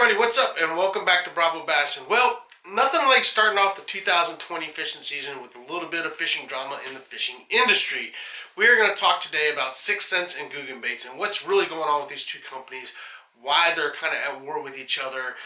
everybody, what's up? And welcome back to Bravo Bass. And well, nothing like starting off the 2020 fishing season with a little bit of fishing drama in the fishing industry. We are going to talk today about 6 Sense and Googan baits and what's really going on with these two companies, why they're kind of at war with each other.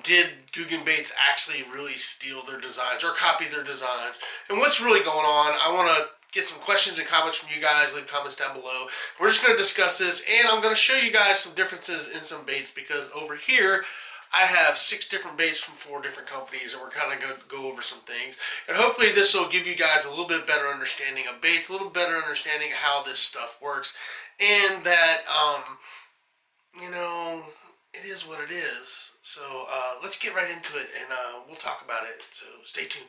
Did Googan baits actually really steal their designs or copy their designs? And what's really going on? I want to get some questions and comments from you guys. Leave comments down below. We're just going to discuss this, and I'm going to show you guys some differences in some baits, because over here I have 6 different baits from 4 different companies, and we're kind of going to go over some things. And hopefully this will give you guys a little bit better understanding of baits, a little better understanding of how this stuff works, and that, you know, it is what it is. So let's get right into it, and we'll talk about it. So stay tuned.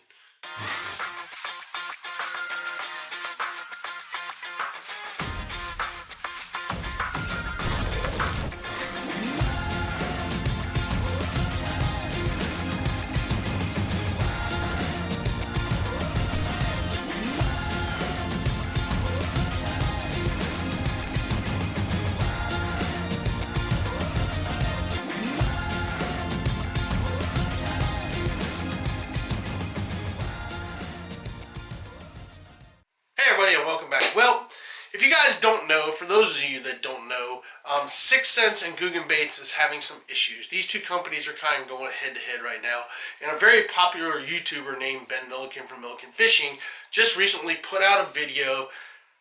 And welcome back. Well, if you guys don't know, for those of you that don't know, 6 Sense and Googan baits is having some issues. These two companies are kind of going head to head right now, and a very popular YouTuber named Ben Milliken from Milliken Fishing just recently put out a video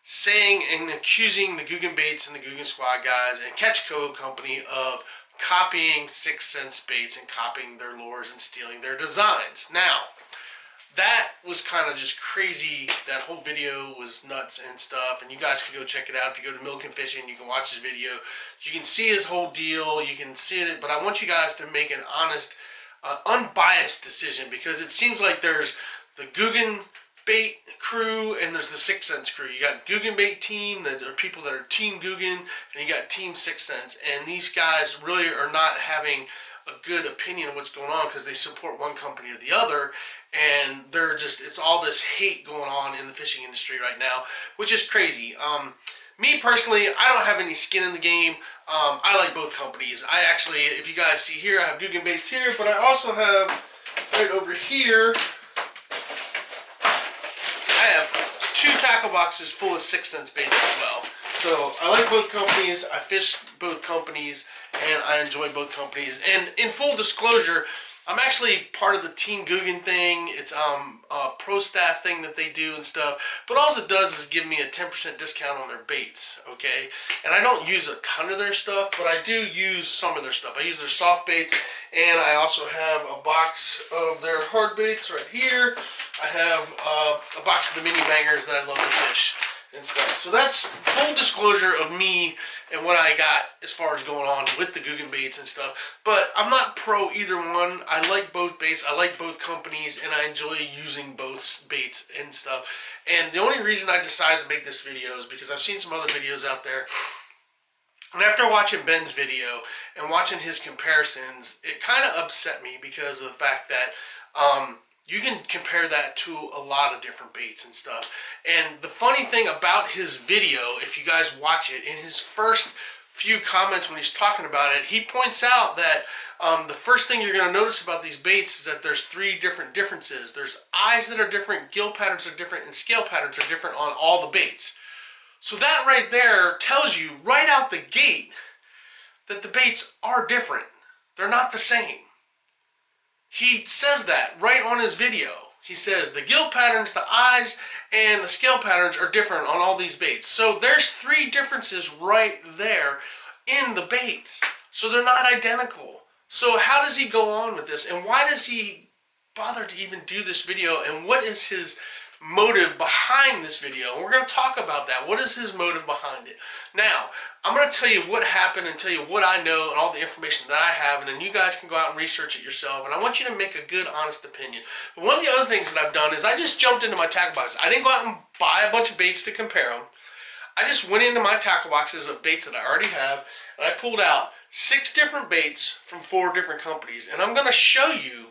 saying and accusing the Googan baits and the Googan Squad guys and Catch Co company of copying 6 Sense baits and copying their lures and stealing their designs. Now, that was kind of just crazy. That whole video was nuts and stuff, and you guys can go check it out. If you go to Milliken Fishing, you can watch this video. You can see his whole deal. You can see it, but I want you guys to make an honest, unbiased decision, because it seems like there's the Googan bait crew and there's the 6 Sense crew. You got Googan bait team, that are people that are Team Googan, and you got Team 6 Sense, and these guys really are not having a good opinion of what's going on, because they support one company or the other, and they're just, it's all this hate going on in the fishing industry right now, which is crazy. Me personally, I don't have any skin in the game. I like both companies. I actually, if you guys see here, I have Googan baits here, but I also have right over here, I have 2 tackle boxes full of 6 Sense baits as well. So I like both companies. I fish both companies, and I enjoy both companies. And in full disclosure, I'm actually part of the Team Googan thing. It's a pro staff thing that they do and stuff. But all it does is give me a 10% discount on their baits, okay? And I don't use a ton of their stuff, but I do use some of their stuff. I use their soft baits, and I also have a box of their hard baits right here. I have a box of the mini bangers that I love to fish and stuff. So that's full disclosure of me and what I got as far as going on with the Googan baits and stuff. But I'm not pro either one. I like both baits. I like both companies, and I enjoy using both baits and stuff. And the only reason I decided to make this video is because I've seen some other videos out there. And after watching Ben's video and watching his comparisons, it kind of upset me, because of the fact that you can compare that to a lot of different baits and stuff. And the funny thing about his video, if you guys watch it, in his first few comments when he's talking about it, he points out that the first thing you're going to notice about these baits is that there's 3 different differences. There's eyes that are different, gill patterns are different, and scale patterns are different on all the baits. So that right there tells you right out the gate that the baits are different. They're not the same. He says that right on his video. He says the gill patterns, the eyes, and the scale patterns are different on all these baits. So there's 3 differences right there in the baits. So they're not identical. So how does he go on with this? And why does he bother to even do this video? And what is his motive behind this video? And we're going to talk about that. What is his motive behind it? Now, I'm going to tell you what happened and tell you what I know and all the information that I have, and then you guys can go out and research it yourself, and I want you to make a good, honest opinion. But one of the other things that I've done is I just jumped into my tackle box. I didn't go out and buy a bunch of baits to compare them. I just went into my tackle boxes of baits that I already have, and I pulled out 6 different baits from 4 different companies, and I'm going to show you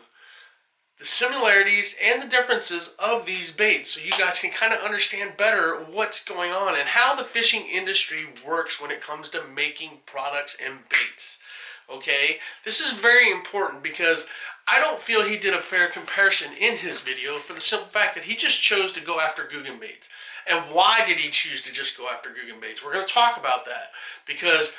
the similarities and the differences of these baits, so you guys can kind of understand better what's going on and how the fishing industry works when it comes to making products and baits. Okay, this is very important because I don't feel he did a fair comparison in his video for the simple fact that he just chose to go after Googan baits. And why did he choose to just go after Googan baits? We're going to talk about that because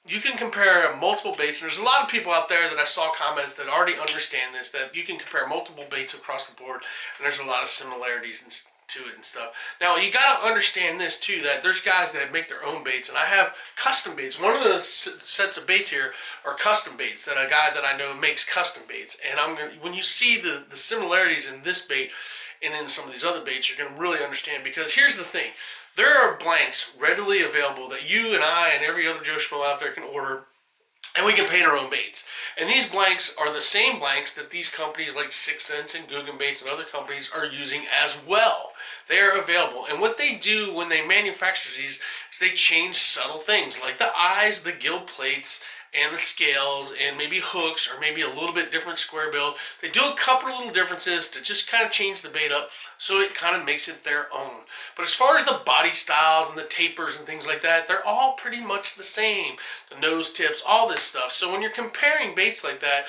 you can compare multiple baits, and there's a lot of people out there that I saw comments that already understand this, that you can compare multiple baits across the board, and there's a lot of similarities to it and stuff. Now, you got to understand this too, that there's guys that make their own baits, and I have custom baits. One of the sets of baits here are custom baits that a guy that I know makes custom baits, and when you see the similarities in this bait and in some of these other baits, you're going to really understand, because here's the thing. There are blanks readily available that you and I and every other Joe Schmo out there can order, and we can paint our own baits. And these blanks are the same blanks that these companies like 6th Sense and Googan Baits and other companies are using as well. They are available. And what they do when they manufacture these is they change subtle things like the eyes, the gill plates, and the scales, and maybe hooks, or maybe a little bit different square bill. They do a couple of little differences to just kind of change the bait up so it kind of makes it their own. But as far as the body styles and the tapers and things like that, they're all pretty much the same. The nose tips, all this stuff. So when you're comparing baits like that,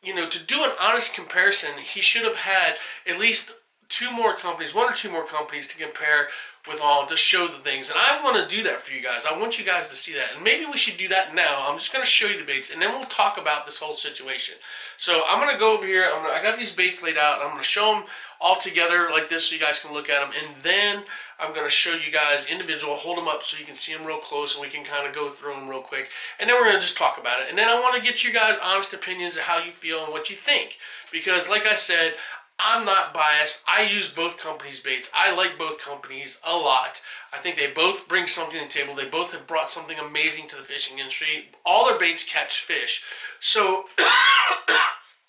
you know, to do an honest comparison, he should have had at least one or two more companies to compare with all to show the things. And I want to do that for you guys. I want you guys to see that. And maybe we should do that now. I'm just going to show you the baits, and then we'll talk about this whole situation. So I'm going to go over here. I got these baits laid out. I'm going to show them all together like this so you guys can look at them. And then I'm going to show you guys individual, hold them up so you can see them real close, and we can kind of go through them real quick. And then we're going to just talk about it. And then I want to get you guys honest opinions of how you feel and what you think. Because like I said, I'm not biased. I use both companies' baits. I like both companies a lot. I think they both bring something to the table. They both have brought something amazing to the fishing industry. All their baits catch fish. So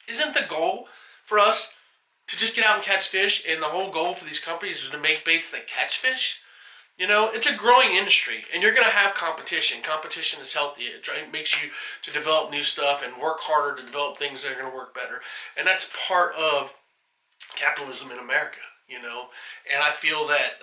isn't the goal for us to just get out and catch fish? And the whole goal for these companies is to make baits that catch fish? You know, it's a growing industry, and you're going to have competition. Competition is healthy. It makes you to develop new stuff and work harder to develop things that are going to work better. And that's part of capitalism in America, you know. And I feel that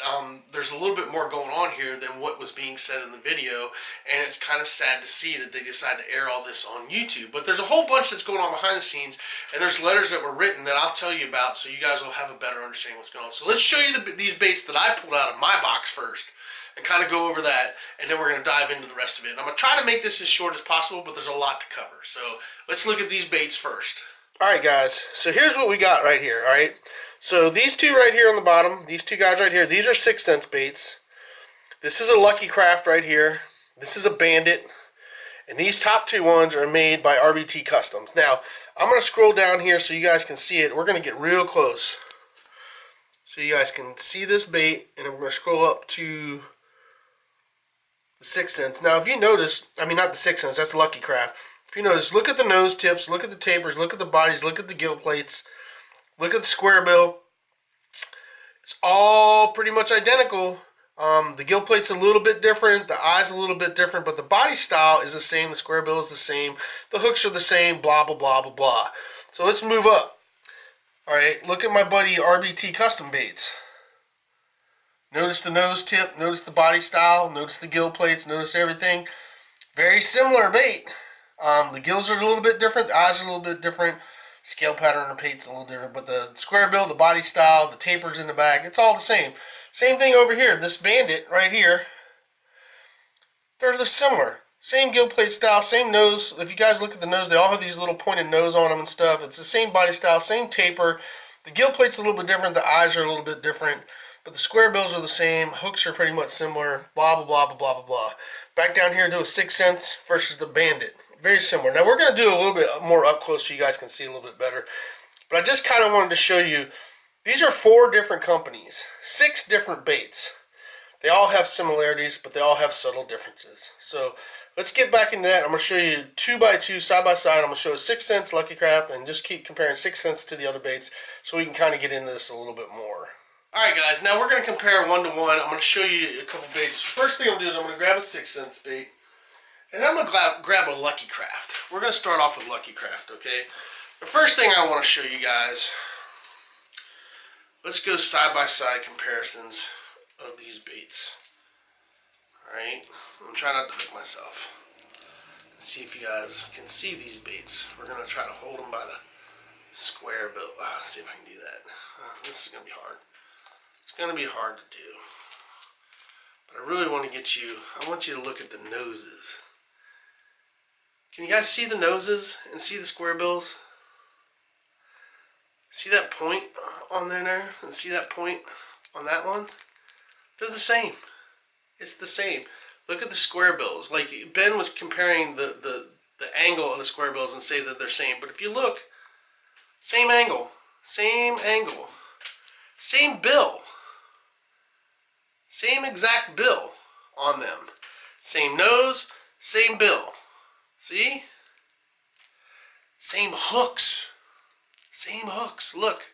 there's a little bit more going on here than what was being said in the video, and it's kind of sad to see that they decided to air all this on YouTube. But there's a whole bunch that's going on behind the scenes, and there's letters that were written that I'll tell you about so you guys will have a better understanding of what's going on. So let's show you these baits that I pulled out of my box first and kind of go over that, and then we're going to dive into the rest of it. And I'm going to try to make this as short as possible, but there's a lot to cover. So let's look at these baits first. Alright guys, so here's what we got right here, alright? So these two right here on the bottom, these two guys right here, these are 6th Sense baits. This is a Lucky Craft right here. This is a Bandit. And these top two ones are made by RBT Customs. Now, I'm going to scroll down here so you guys can see it. We're going to get real close so you guys can see this bait, and we're going to scroll up to the 6th Sense. Now, if you notice, I mean, not the 6th Sense, that's the Lucky Craft. If you notice, look at the nose tips, look at the tapers, look at the bodies, look at the gill plates, look at the square bill. It's all pretty much identical. The gill plate's a little bit different, the eye's a little bit different, but the body style is the same, the square bill is the same, the hooks are the same, blah, blah, blah, blah, blah. So let's move up. Alright, look at my buddy RBT Custom Baits. Notice the nose tip, notice the body style, notice the gill plates, notice everything. Very similar bait. The gills are a little bit different, the eyes are a little bit different, scale pattern on the paint's a little different, but the square bill, the body style, the tapers in the back, it's all the same. Same thing over here, this Bandit right here, they're similar. Same gill plate style, same nose. If you guys look at the nose, they all have these little pointed nose on them and stuff. It's the same body style, same taper. The gill plate's a little bit different, the eyes are a little bit different, but the square bills are the same, hooks are pretty much similar, blah, blah, blah, blah, blah, blah, blah. Back down here to a 6th Sense versus the Bandit. Very similar. Now we're going to do a little bit more up close so you guys can see a little bit better. But I just kind of wanted to show you, these are 4 different companies, 6 different baits. They all have similarities, but they all have subtle differences. So let's get back into that. I'm going to show you 2 by 2 side by side. I'm going to show a 6th Sense Lucky Craft and just keep comparing 6th Sense to the other baits so we can kind of get into this a little bit more. Alright guys, now we're going to compare 1 to 1. I'm going to show you a couple baits. First thing I'm going to do is I'm going to grab a 6th Sense bait. And then I'm going to grab a Lucky Craft. We're going to start off with Lucky Craft, okay? The first thing I want to show you guys, let's go side-by-side comparisons of these baits. Alright? I'm trying not to hook myself. Let's see if you guys can see these baits. We're going to try to hold them by the square bill. See if I can do that. This is going to be hard. It's going to be hard to do. But I really want to get you, I want you to look at the noses. Can you guys see the noses and see the square bills? See that point on there? And see that point on that one? They're the same. It's the same. Look at the square bills. Like Ben was comparing the angle of the square bills and say that they're same. But if you look, same angle, same bill, same exact bill on them. Same nose, same bill. See? Same hooks. Same hooks. Look.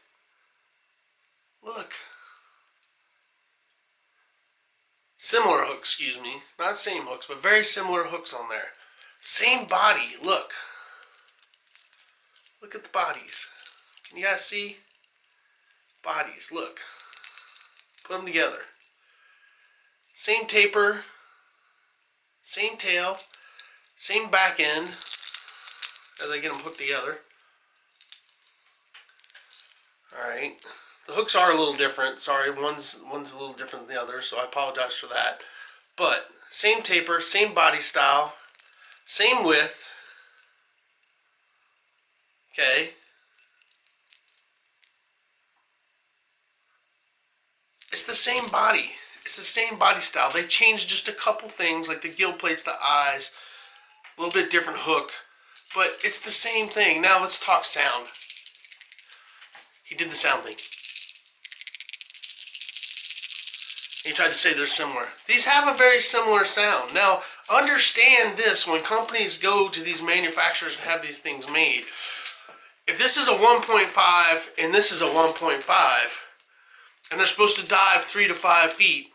Look. Similar hooks, excuse me. Not same hooks, but very similar hooks on there. Same body. Look. Look at the bodies. Can you guys see? Bodies. Look. Put them together. Same taper. Same tail. Same back end. As I get them hooked together. Alright. The hooks are a little different. Sorry, one's a little different than the other, so I apologize for that. But same taper, same body style, same width. Okay. It's the same body. It's the same body style. They changed just a couple things, like the gill plates, the eyes, a little bit different hook, but it's the same thing. Now let's talk sound. He did the sound thing. He tried to say they're similar. These have a very similar sound. Now, understand this, when companies go to these manufacturers and have these things made, if this is a 1.5 and this is a 1.5, and they're supposed to dive 3 to 5 feet,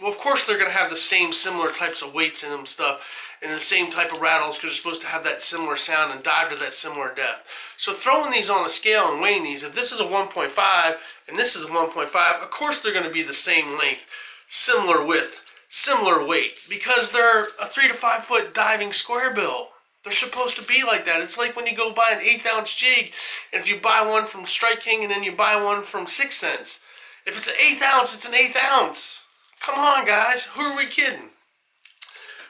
well, of course they're going to have the same similar types of weights in them stuff, and the same type of rattles, because they're supposed to have that similar sound and dive to that similar depth. So throwing these on a scale and weighing these, if this is a 1.5 and this is a 1.5, of course they're going to be the same length, similar width, similar weight, because they're a 3 to 5 foot diving square bill. They're supposed to be like that. It's like when you go buy an 1/8 ounce jig, and if you buy one from Strike King and then you buy one from 6 cents. If it's an 1/8 ounce, it's an 1/8 ounce. Come on, guys. Who are we kidding?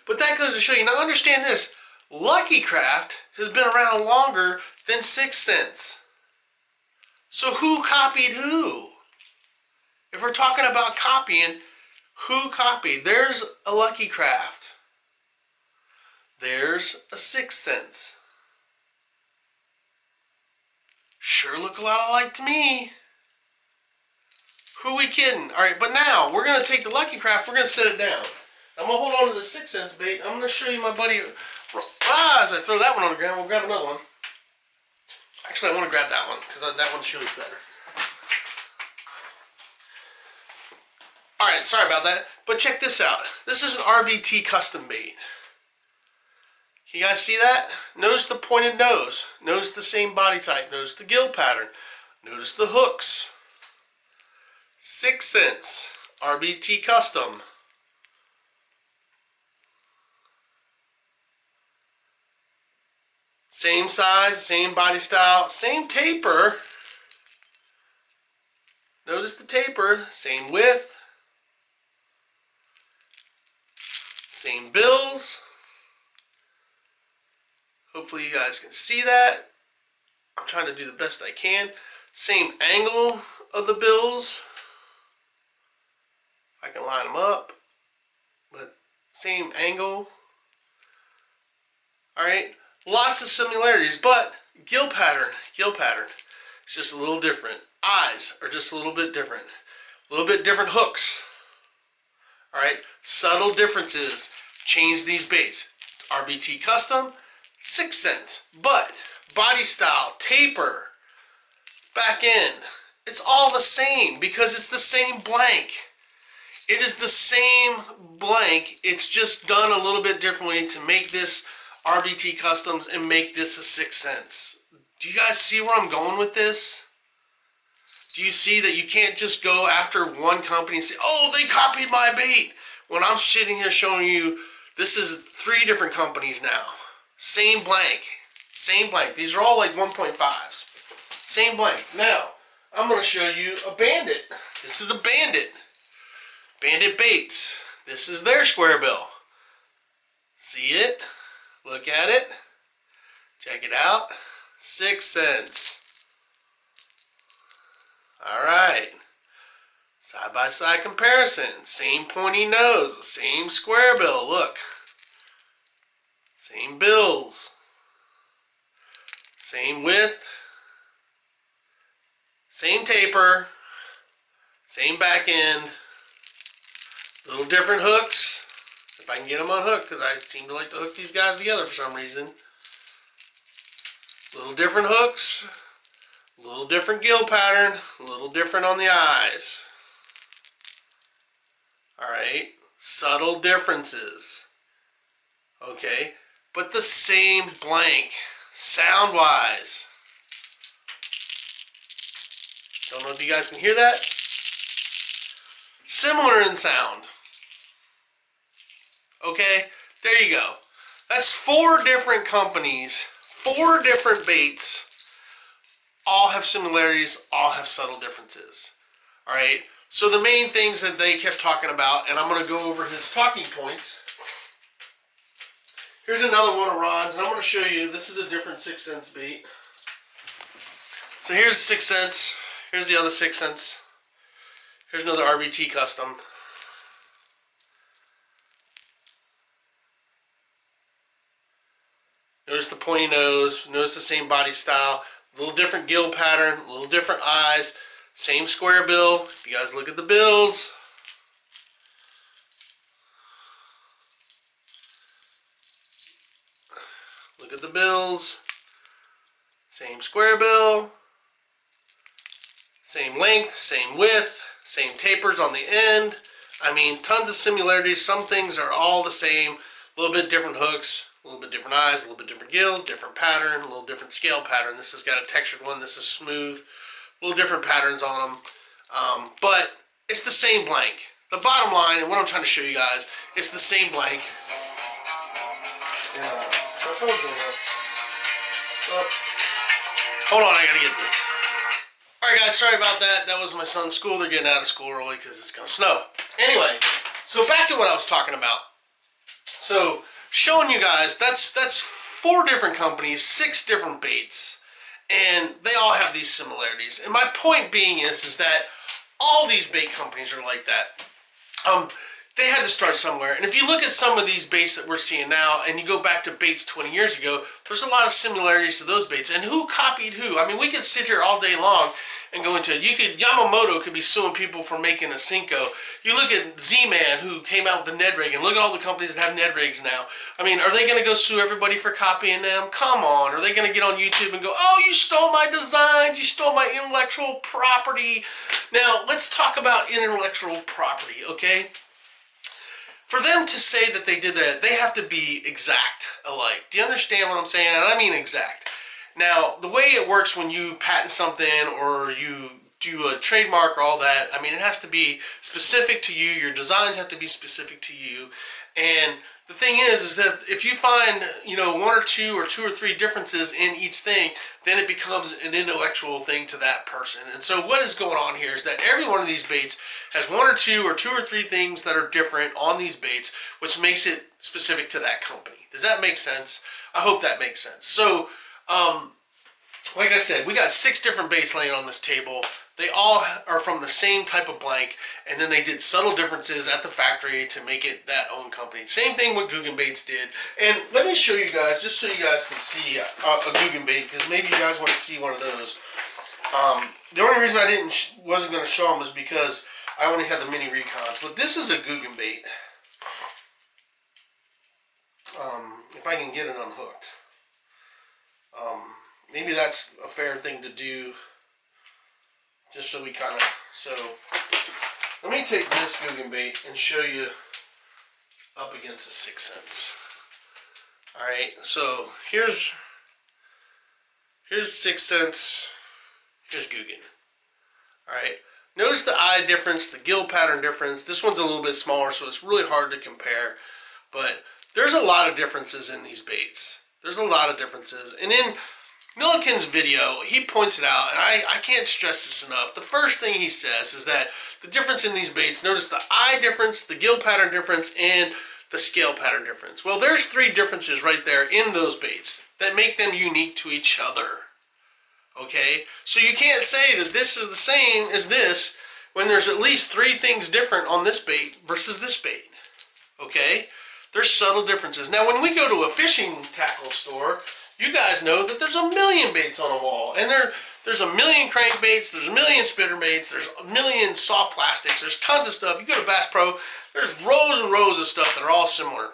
But that goes to show you. Now understand this. Lucky Craft has been around longer than 6 cents. So who copied who? If we're talking about copying, who copied? There's a Lucky Craft. There's a 6 cents. Sure look a lot alike to me. Who we kidding? Alright, but now we're going to take the Lucky Craft, we're going to set it down. I'm going to hold on to the 6 cents bait. I'm going to show you my buddy. As I throw that one on the ground, we'll grab another one. Actually, I want to grab that one because that one shows better. Alright, sorry about that. But check this out. This is an RBT custom bait. You guys see that? Notice the pointed nose. Notice the same body type. Notice the gill pattern. Notice the hooks. 6 cents. RBT custom. Same size, same body style, same taper. Notice the taper, same width. Same bills. Hopefully you guys can see that. I'm trying to do the best I can. Same angle of the bills. I can line them up, but same angle. Alright, lots of similarities, but gill pattern. It's just a little different. Eyes are just a little bit different. A little bit different hooks. Alright, subtle differences. Change these baits. RBT custom, 6 cents. But body style, taper, back end, it's all the same because it's the same blank. It is the same blank. It's just done a little bit differently to make this RBT customs and make this a 6 cents. Do you guys see where I'm going with this? Do you see that you can't just go after one company and say, oh, they copied my bait, when I'm sitting here showing you this is 3 different companies now. Same blank. Same blank. These are all like 1.5s. Same blank. Now, I'm going to show you a bandit. This is a bandit. Bandit baits. This is their square bill. See it? Look at it. Check it out. 6 cents. Alright. Side by side comparison. Same pointy nose. Same square bill. Look. Same bills. Same width. Same taper. Same back end. Little different hooks. If I can get them on hook, because I seem to like to hook these guys together for some reason. Little different hooks. A little different gill pattern. A little different on the eyes. Alright. Subtle differences. Okay. But the same blank. Sound-wise. Don't know if you guys can hear that. Similar in sound. Okay, there you go. That's 4 different companies, 4 different baits. All have similarities, all have subtle differences. Alright, so the main things that they kept talking about, and I'm going to go over his talking points. Here's another one of Ron's, and I'm going to show you, this is a different 6 cents bait. So here's 6 cents, here's the other 6 cents. Here's another RBT custom. Notice the pointy nose, notice the same body style, a little different gill pattern, a little different eyes, same square bill. If you guys look at the bills, look at the bills, same square bill, same length, same width, same tapers on the end. I mean, tons of similarities. Some things are all the same, a little bit different hooks, a little bit different eyes, a little bit different gills, different pattern, a little different scale pattern. This has got a textured one, this is smooth, a little different patterns on them. But it's the same blank. The bottom line, and what I'm trying to show you guys, it's the same blank. Hold on, I gotta get this. Alright guys, sorry about that. That was my son's school. They're getting out of school early because it's going to snow. Anyway, so back to what I was talking about. So, showing you guys, that's 4 different companies, 6 different baits, and they all have these similarities. And my point being is that all these bait companies are like that. They had to start somewhere. And if you look at some of these baits that we're seeing now, and you go back to baits 20 years ago, there's a lot of similarities to those baits. And who copied who? I mean, we could sit here all day long and go into it. Yamamoto could be suing people for making a Cinco. You look at Z-Man, who came out with the Ned rig, and look at all the companies that have Ned rigs now. I mean, are they going to go sue everybody for copying them? Come on. Are they going to get on YouTube and go, oh, you stole my designs, you stole my intellectual property? Now, let's talk about intellectual property, okay? For them to say that they did that, they have to be exact alike. Do you understand what I'm saying? And I mean exact. Now, the way it works when you patent something or you do a trademark or all that, I mean, it has to be specific to you. Your designs have to be specific to you. And the thing is that if you find, 1 or 2 or 2 or 3 differences in each thing, then it becomes an intellectual thing to that person. And so what is going on here is that every one of these baits has 1 or 2 or 2 or 3 things that are different on these baits, which makes it specific to that company. Does that make sense? I hope that makes sense. So, like I said, we got 6 different baits laying on this table. They all are from the same type of blank, and then they did subtle differences at the factory to make it that own company. Same thing what Googan baits did. And let me show you guys, just so you guys can see a Googan bait, because maybe you guys want to see one of those. The only reason I wasn't going to show them is because I only had the mini recons. But this is a Googan bait. If I can get it unhooked. Maybe that's a fair thing to do. Just so we kind of, let me take this Googan bait and show you up against the 6 cents. Alright, so here's 6 cents, here's Googan. Alright, notice the eye difference, the gill pattern difference. This one's a little bit smaller, so it's really hard to compare. But there's a lot of differences in these baits. There's a lot of differences. And in Milliken's video, he points it out, and I can't stress this enough. The first thing he says is that the difference in these baits, notice the eye difference, the gill pattern difference, and the scale pattern difference. Well, there's 3 differences right there in those baits that make them unique to each other. Okay? So you can't say that this is the same as this when there's at least 3 things different on this bait versus this bait. Okay? There's subtle differences. Now, when we go to a fishing tackle store, you guys know that there's a million baits on a wall, and there's a million crankbaits, there's a million spitter baits, there's a million soft plastics, there's tons of stuff. You go to Bass Pro, there's rows and rows of stuff that are all similar.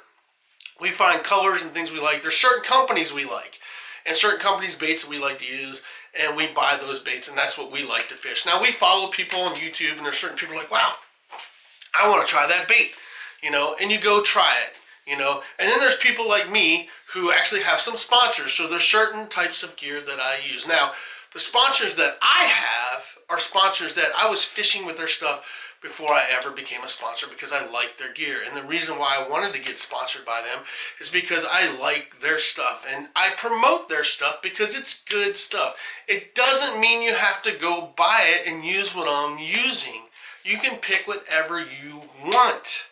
We find colors and things we like. There's certain companies we like, and certain companies' baits that we like to use, and we buy those baits, and that's what we like to fish. Now, we follow people on YouTube, and there's certain people like, wow, I want to try that bait, you know, and you go try it. You know, and then there's people like me who actually have some sponsors. So there's certain types of gear that I use. Now, the sponsors that I have are sponsors that I was fishing with their stuff before I ever became a sponsor because I like their gear. And the reason why I wanted to get sponsored by them is because I like their stuff. And I promote their stuff because it's good stuff. It doesn't mean you have to go buy it and use what I'm using. You can pick whatever you want.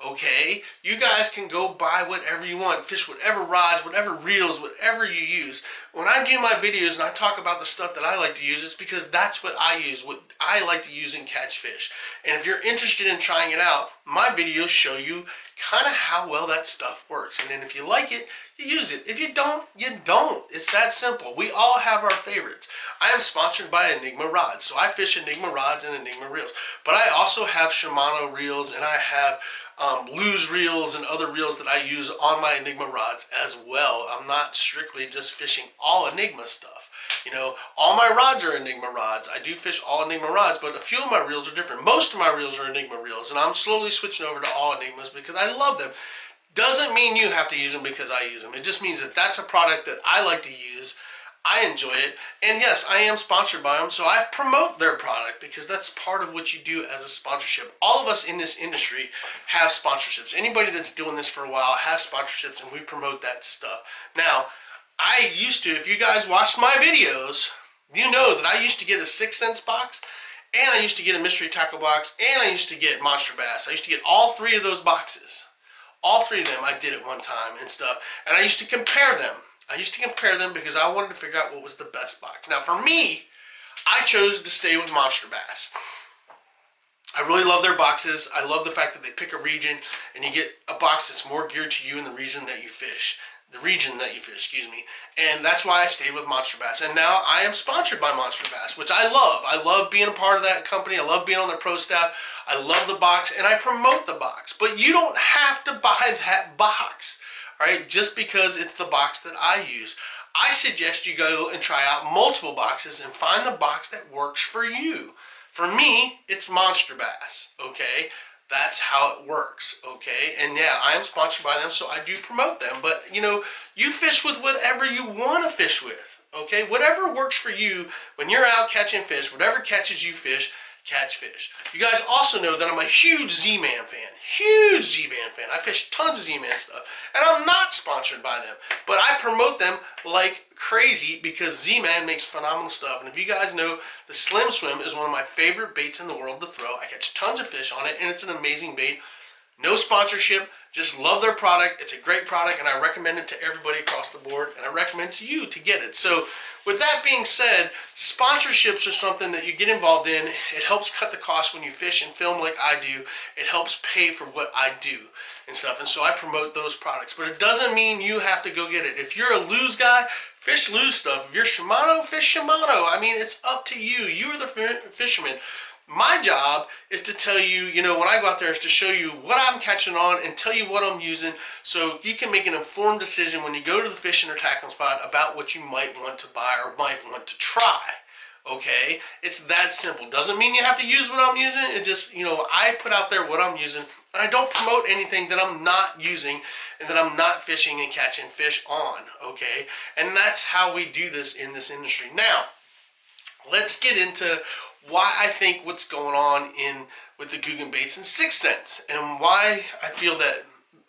Okay, you guys can go buy whatever you want, fish whatever rods, whatever reels, whatever you use. When I do my videos and I talk about the stuff that I like to use, it's because that's what I use, what I like to use and catch fish. And if you're interested in trying it out, my videos show you kind of how well that stuff works. And then if you like it, you use it. If you don't, you don't. It's that simple. We all have our favorites. I am sponsored by Enigma rods, so I fish Enigma rods and Enigma reels. But I also have Shimano reels, and I have Lose reels and other reels that I use on my Enigma rods as well. I'm not strictly just fishing all Enigma stuff. You know, all my rods are Enigma rods. I do fish all Enigma rods, but a few of my reels are different. Most of my reels are Enigma reels, and I'm slowly switching over to all Enigmas because I love them. Doesn't mean you have to use them because I use them. It just means that that's a product that I like to use. I enjoy it, and yes, I am sponsored by them, so I promote their product because that's part of what you do as a sponsorship. All of us in this industry have sponsorships. Anybody that's doing this for a while has sponsorships, and we promote that stuff. Now, I used to, if you guys watched my videos, you know that I used to get a 6 cents box, and I used to get a mystery tackle box, and I used to get monster bass. I used to get all 3 of those boxes. All 3 of them I did at one time and stuff, and I used to compare them. I used to compare them because I wanted to figure out what was the best box. Now, for me, I chose to stay with Monster Bass. I really love their boxes. I love the fact that they pick a region and you get a box that's more geared to you in the region that you fish. Excuse me. And that's why I stayed with Monster Bass. And now I am sponsored by Monster Bass, which I love. I love being a part of that company. I love being on their pro staff. I love the box, and I promote the box. But you don't have to buy that box. Right, just because it's the box that I use. I suggest you go and try out multiple boxes and find the box that works for you. For me, it's Monster Bass, okay? That's how it works, okay? And yeah, I am sponsored by them, so I do promote them. But, you know, you fish with whatever you want to fish with, okay? Whatever works for you when you're out catching fish, whatever catches you fish, catch fish. You guys also know that I'm a huge Z-Man fan. Huge Z-Man fan. I fish tons of Z-Man stuff. And I'm not sponsored by them. But I promote them like crazy because Z-Man makes phenomenal stuff. And if you guys know, the Slim Swim is one of my favorite baits in the world to throw. I catch tons of fish on it, and it's an amazing bait. No sponsorship. Just love their product. It's a great product, and I recommend it to everybody across the board. And I recommend to you to get it. So, with that being said, sponsorships are something that you get involved in. It helps cut the cost when you fish and film like I do. It helps pay for what I do and stuff. And so I promote those products. But it doesn't mean you have to go get it. If you're a Lose guy, fish Lose stuff. If you're Shimano, fish Shimano. I mean, it's up to you. You're the fisherman. My job is to tell you, you know, when I go out there is to show you what I'm catching on and tell you what I'm using so you can make an informed decision when you go to the fishing or tackling spot about what you might want to buy or might want to try. Okay? It's that simple. Doesn't mean you have to use what I'm using. It just, you know, I put out there what I'm using, and I don't promote anything that I'm not using and that I'm not fishing and catching fish on. Okay? And that's how we do this in this industry. Now, let's get into why I think what's going on with the Googan baits and 6 cents, and why I feel that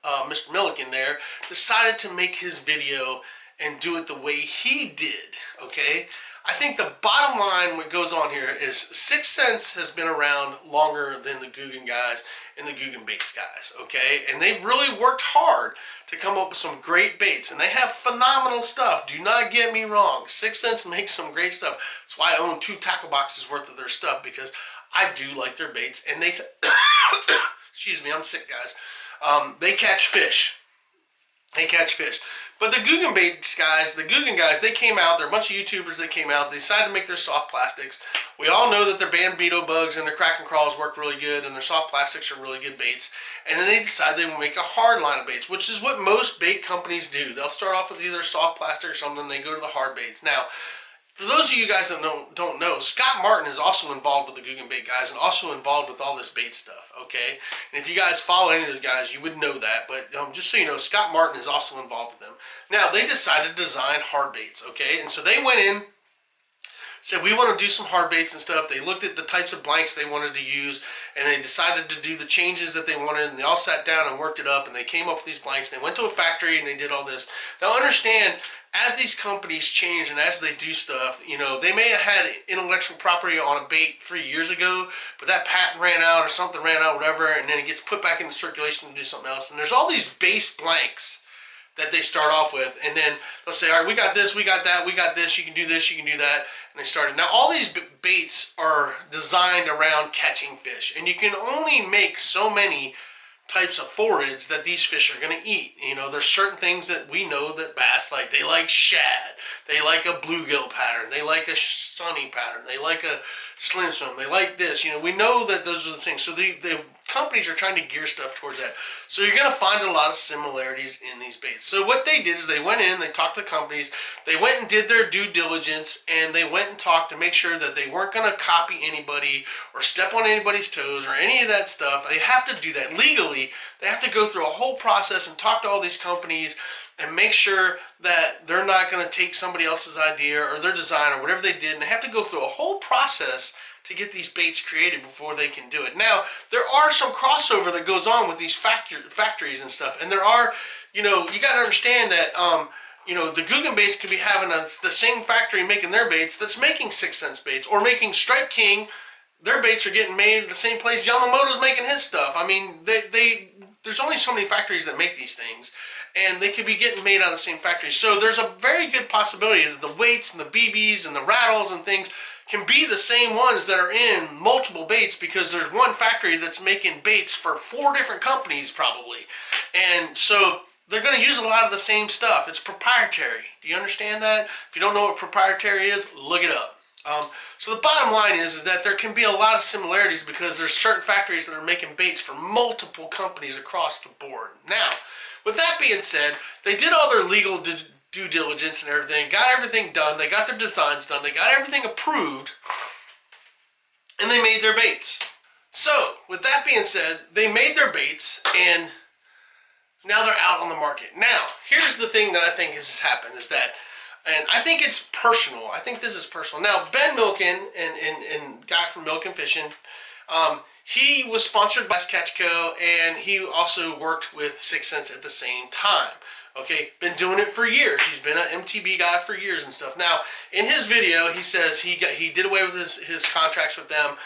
Mr. Milliken there decided to make his video and do it the way he did, okay? I think the bottom line what goes on here is 6 Cents has been around longer than the Googan guys and the Googan baits guys, okay? And they've really worked hard to come up with some great baits, and they have phenomenal stuff. Do not get me wrong. 6 Cents makes some great stuff. That's why I own 2 tackle boxes worth of their stuff, because I do like their baits, and they excuse me, I'm sick, guys. They catch fish. They catch fish. But the Googan baits guys, the Googan guys, they came out. They're a bunch of YouTubers that came out. They decided to make their soft plastics. We all know that their Bambino bugs and their crack and crawls work really good, and their soft plastics are really good baits. And then they decided they would make a hard line of baits, which is what most bait companies do. They'll start off with either soft plastic or something, they go to the hard baits. Now, for those of you guys that don't know, Scott Martin is also involved with the Googan bait guys and also involved with all this bait stuff, okay? And if you guys follow any of those guys, you would know that. But just so you know, Scott Martin is also involved with them. Now, they decided to design hard baits, okay? And so they went in, said, we want to do some hard baits and stuff. They looked at the types of blanks they wanted to use, and they decided to do the changes that they wanted, and they all sat down and worked it up, and they came up with these blanks. They went to a factory, and they did all this. Now, understand, as these companies change and as they do stuff, you know, they may have had intellectual property on a bait 3 years ago, but that patent ran out or something ran out, whatever, and then it gets put back into circulation to do something else. And there's all these base blanks that they start off with, and then they'll say, all right, we got this, we got that, we got this, you can do this, you can do that, and they started. Now, all these baits are designed around catching fish, and you can only make so many types of forage that these fish are going to eat. You know, there's certain things that we know that bass like. They like shad, they like a bluegill pattern, they like a sunny pattern, they like a slim swim, they like this. You know, we know that those are the things. So the companies are trying to gear stuff towards that. So you're going to find a lot of similarities in these baits. So what they did is they went in, they talked to companies, they went and did their due diligence, and they went and talked to make sure that they weren't going to copy anybody or step on anybody's toes or any of that stuff. They have to do that legally. They have to go through a whole process and talk to all these companies and make sure that they're not going to take somebody else's idea or their design or whatever they did. And they have to go through a whole process to get these baits created before they can do it. Now, there are some crossover that goes on with these factories and stuff. And there are, you know, you got to understand that, you know, the Googan baits could be having the same factory making their baits that's making 6 Cents baits, or making Strike King. Their baits are getting made at the same place Yamamoto's making his stuff. I mean, there's only so many factories that make these things, and they could be getting made out of the same factory. So there's a very good possibility that the weights and the BBs and the rattles and things can be the same ones that are in multiple baits, because there's one factory that's making baits for 4 different companies probably. And so they're going to use a lot of the same stuff. It's proprietary. Do you understand that? If you don't know what proprietary is, look it up. So the bottom line is that there can be a lot of similarities, because there's certain factories that are making baits for multiple companies across the board. Now, with that being said, they did all their legal due diligence and everything, got everything done, they got their designs done, they got everything approved, and they made their baits. So, with that being said, they made their baits, and now they're out on the market. Now, here's the thing that I think has happened, is that, and I think it's personal, I think this is personal. Now, Ben Milken, and guy from Milken Fishing, he was sponsored by Catch Co, and he also worked with 6 Cents at the same time. Okay, been doing it for years. He's been an MTB guy for years and stuff. Now, in his video, he says he did away with his contracts with them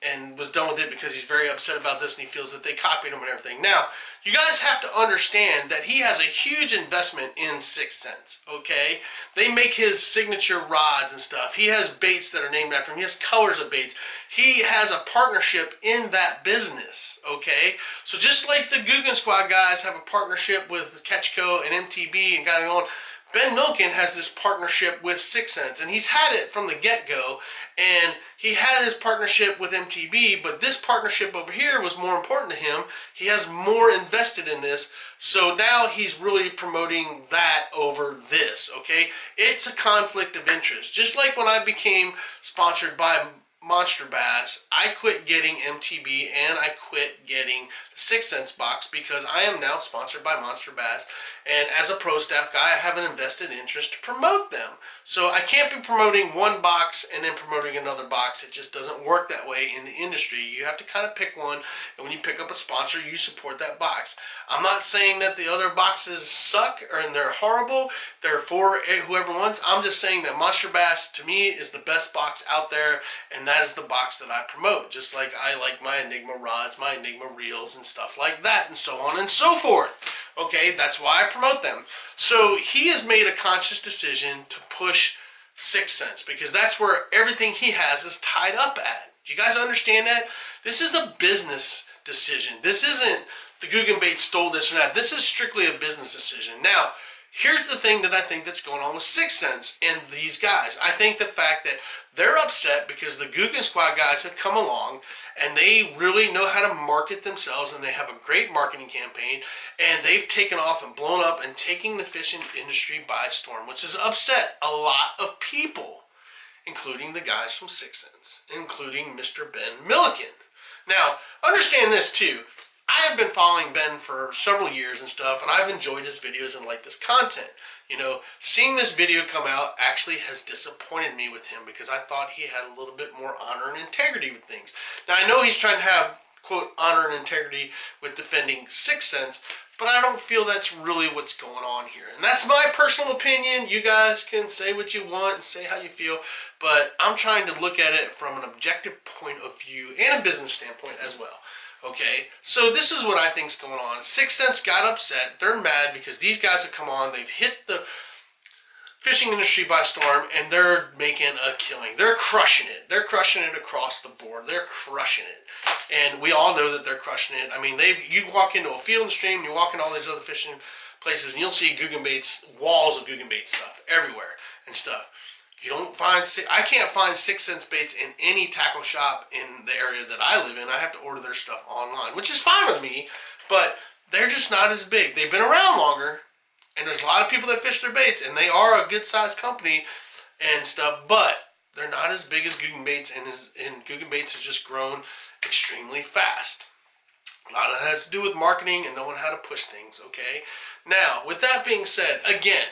and was done with it because he's very upset about this and he feels that they copied him and everything. Now, you guys have to understand that he has a huge investment in 6 Cents, okay? They make his signature rods and stuff. He has baits that are named after him. He has colors of baits. He has a partnership in that business, okay? So just like the Googan Squad guys have a partnership with Catch Co and MTB and going on, Ben Milken has this partnership with 6 Cents, and he's had it from the get-go, and he had his partnership with MTB, but this partnership over here was more important to him. He has more invested in this, so now he's really promoting that over this, okay? It's a conflict of interest. Just like when I became sponsored by Monster Bass, I quit getting MTB and I quit getting the 6 cents box because I am now sponsored by Monster Bass. And as a pro staff guy, I have an invested interest to promote them. So I can't be promoting one box and then promoting another box. It just doesn't work that way in the industry. You have to kind of pick one, and when you pick up a sponsor, you support that box. I'm not saying that the other boxes suck or and they're horrible. They're for whoever wants. I'm just saying that Monster Bass, to me, is the best box out there, and that is the box that I promote. Just like I like my Enigma rods, my Enigma reels, and stuff like that, and so on and so forth. Okay, that's why I promote them. So he has made a conscious decision to push 6 cents because that's where everything he has is tied up at. Do you guys understand that? This is a business decision. This isn't the Googan bait stole this or that. This is strictly a business decision. Now, here's the thing that I think that's going on with 6 cents and these guys. I think the fact that they're upset because the Googan Squad guys have come along and they really know how to market themselves, and they have a great marketing campaign, and they've taken off and blown up and taking the fishing industry by storm, which has upset a lot of people, including the guys from 6 cents, including Mr. Ben Milliken. Now, understand this too. I have been following Ben for several years and stuff, and I've enjoyed his videos and liked his content. You know, seeing this video come out actually has disappointed me with him because I thought he had a little bit more honor and integrity with things. Now, I know he's trying to have, quote, honor and integrity with defending 6 cents, but I don't feel that's really what's going on here. And that's my personal opinion. You guys can say what you want and say how you feel, but I'm trying to look at it from an objective point of view and a business standpoint as well. Okay, so this is what I think's going on. 6 cents got upset. They're mad because these guys have come on. They've hit the fishing industry by storm, and they're making a killing. They're crushing it. They're crushing it across the board. They're crushing it. And we all know that they're crushing it. I mean, you walk into a field and stream, you walk into all these other fishing places, and you'll see Googan baits, walls of Googan bait stuff everywhere and stuff. You don't find, I can't find 6 cents baits in any tackle shop in the area that I live in. I have to order their stuff online, which is fine with me, but they're just not as big. They've been around longer, and there's a lot of people that fish their baits, and they are a good-sized company and stuff, but they're not as big as Googan baits, and Googan baits has just grown extremely fast. A lot of that has to do with marketing and knowing how to push things, okay? Now, with that being said, again,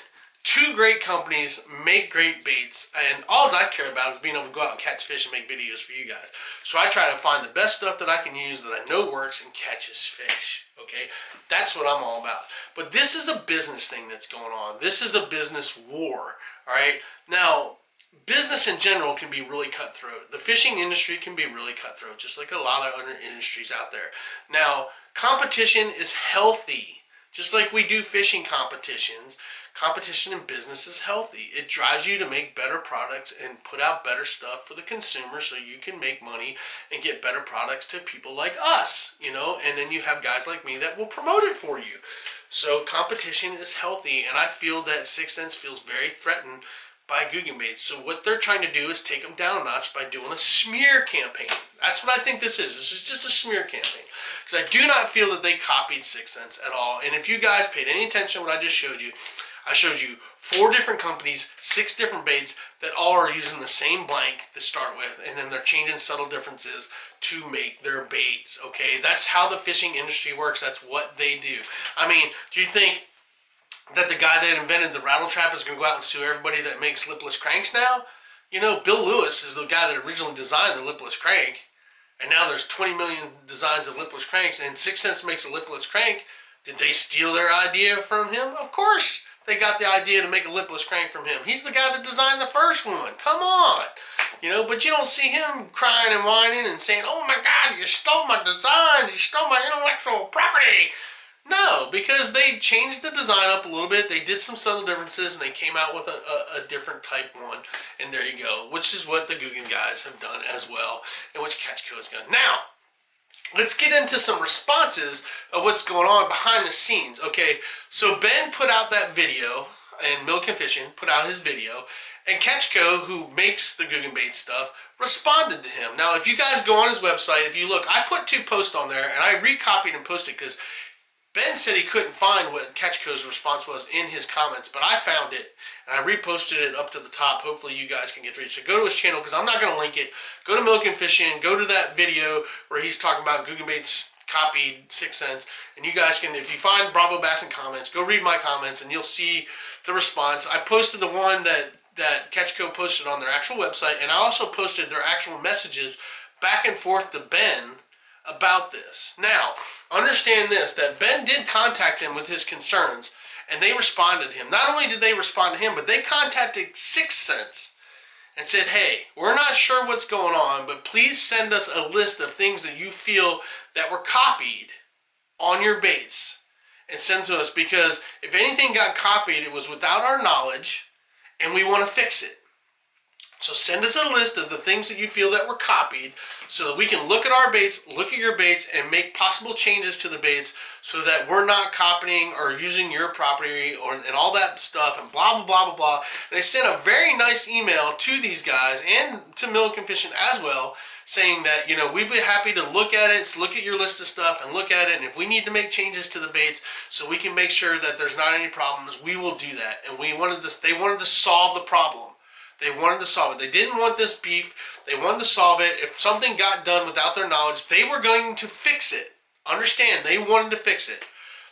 2 great companies make great baits, and all I care about is being able to go out and catch fish and make videos for you guys. So I try to find the best stuff that I can use that I know works and catches fish, okay? That's what I'm all about. But this is a business thing that's going on. This is a business war, all right? Now, business in general can be really cutthroat. The fishing industry can be really cutthroat, just like a lot of other industries out there. Now, competition is healthy. Just like we do fishing competitions, competition in business is healthy. It drives you to make better products and put out better stuff for the consumer so you can make money and get better products to people like us, you know, and then you have guys like me that will promote it for you. So competition is healthy, and I feel that 6 cents feels very threatened by Googan baits. So what they're trying to do is take them down a notch by doing a smear campaign. That's what I think this is. This is just a smear campaign. Because I do not feel that they copied 6 cents at all. And if you guys paid any attention to what I just showed you, I showed you 4 different companies, 6 different baits that all are using the same blank to start with, and then they're changing subtle differences to make their baits, okay? That's how the fishing industry works. That's what they do. I mean, do you think that the guy that invented the rattle trap is going to go out and sue everybody that makes lipless cranks now? You know, Bill Lewis is the guy that originally designed the lipless crank, and now there's 20 million designs of lipless cranks, and 6 cents makes a lipless crank. Did they steal their idea from him? Of course they got the idea to make a lipless crank from him. He's the guy that designed the first one. Come on. You know, but you don't see him crying and whining and saying, oh my God, you stole my design, you stole my intellectual property. No, because they changed the design up a little bit. They did some subtle differences, and they came out with a different type one. And there you go, which is what the Googan guys have done as well, and which Catchco has done. Now, let's get into some responses of what's going on behind the scenes. Okay, so Ben put out that video, and Milk and Fishing put out his video, and Catchco, who makes the Googan bait stuff, responded to him. Now, if you guys go on his website, if you look, I put 2 posts on there, and I recopied and posted because Ben said he couldn't find what Catchco's response was in his comments, but I found it, and I reposted it up to the top. Hopefully you guys can get to it. So go to his channel, because I'm not going to link it. Go to Milk and Fishing, go to that video where he's talking about Googan baits copied 6 cents, and you guys can, if you find Bravo Bass in comments, go read my comments, and you'll see the response. I posted the one that Catchco posted on their actual website, and I also posted their actual messages back and forth to Ben about this. Now, understand this, that Ben did contact him with his concerns, and they responded to him. Not only did they respond to him, but they contacted 6 cents and said, hey, we're not sure what's going on, but please send us a list of things that you feel that were copied on your baits and send to us, because if anything got copied, it was without our knowledge, and we want to fix it. So send us a list of the things that you feel that were copied, so that we can look at our baits, look at your baits, and make possible changes to the baits, so that we're not copying or using your property and all that stuff, and blah, blah, blah, blah, blah. And they sent a very nice email to these guys and to Milk and Fishing as well, saying that, you know, we'd be happy to look at it, look at your list of stuff and look at it, and if we need to make changes to the baits so we can make sure that there's not any problems, we will do that. And they wanted to solve the problem. They wanted to solve it. They didn't want this beef. They wanted to solve it. If something got done without their knowledge, they were going to fix it. Understand, they wanted to fix it.